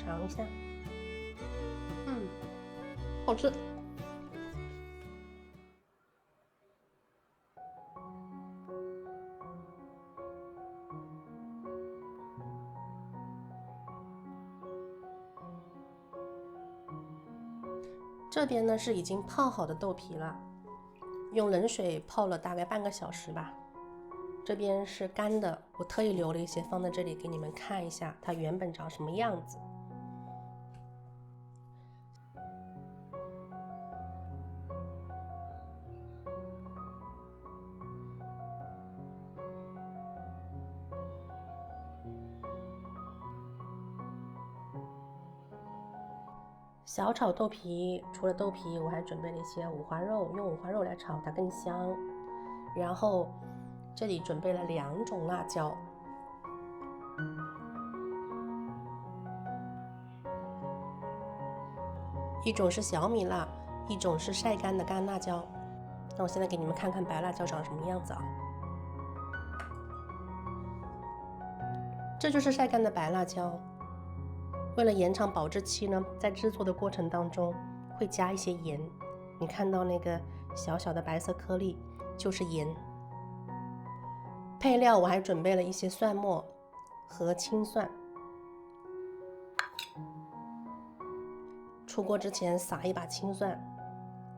尝一下，好吃。这边呢是已经泡好的豆皮了，用冷水泡了大概半个小时吧。这边是干的，我特意留了一些放在这里给你们看一下它原本长什么样子。小炒豆皮，除了豆皮，我还准备了一些五花肉，用五花肉来炒它更香。然后这里准备了2种辣椒，一种是小米辣，一种是晒干的干辣椒。那我现在给你们看看白辣椒长什么样子啊？这就是晒干的白辣椒。为了延长保质期呢，在制作的过程当中会加一些盐。你看到那个小小的白色颗粒，就是盐。配料我还准备了一些蒜末和青蒜。出锅之前撒一把青蒜，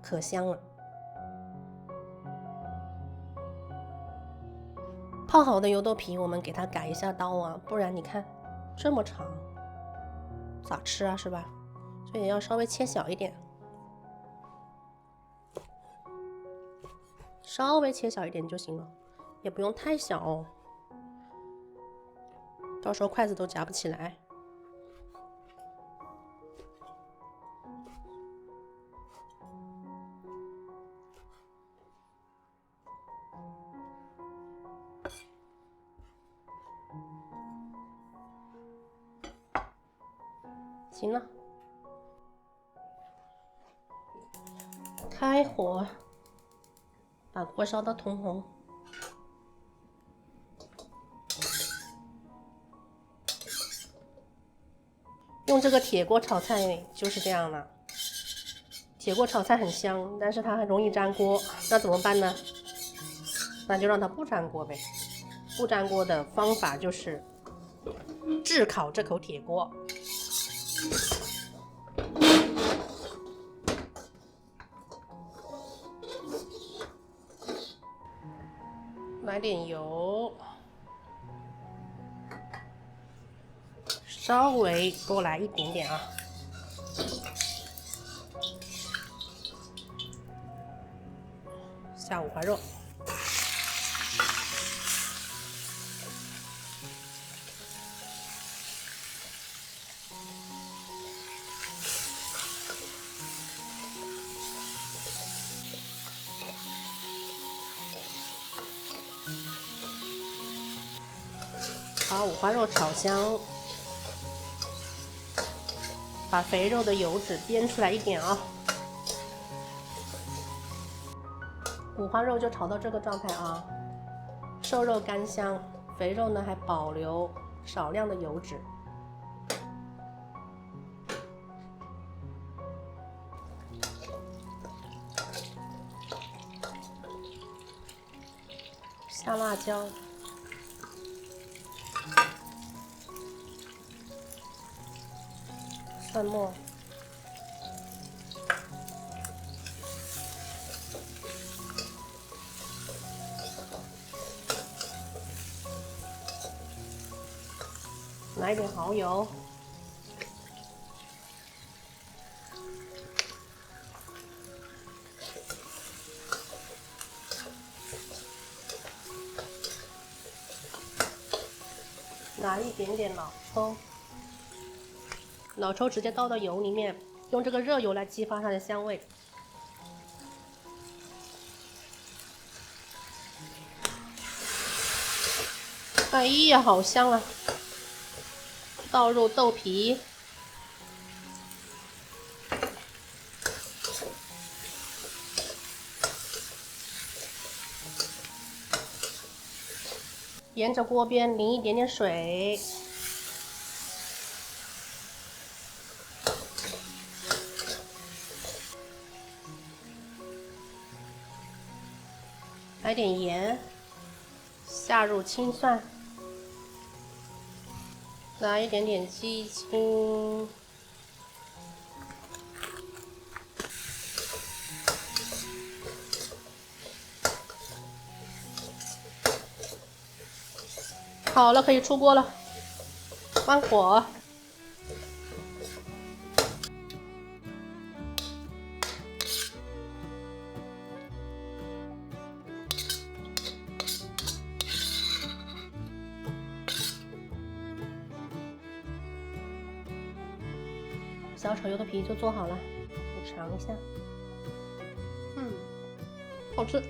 可香了。泡好的油豆皮，我们给它改一下刀啊，不然你看这么长，咋吃啊，是吧？所以要稍微切小一点，稍微切小一点就行了，也不用太小哦，到时候筷子都夹不起来。行了，开火，把锅烧到通红。用这个铁锅炒菜就是这样了。铁锅炒菜很香，但是它很容易粘锅，那怎么办呢？那就让它不粘锅呗。不粘锅的方法就是炙烤这口铁锅。来点油，稍微多来一点点啊。下五花肉，把五花肉炒香，把肥肉的油脂煸出来一点啊。五花肉就炒到这个状态啊，瘦肉干香，肥肉呢还保留少量的油脂。下辣椒，蒜末，来一点蚝油，拿一点点老抽，老抽直接倒到油里面，用这个热油来激发它的香味。哎呀，好香啊！倒入豆皮，沿着锅边淋一点点水，来点盐，下入青蒜，来一点点鸡精，好了，可以出锅了，关火。小炒油的皮就做好了，你尝一下，好吃。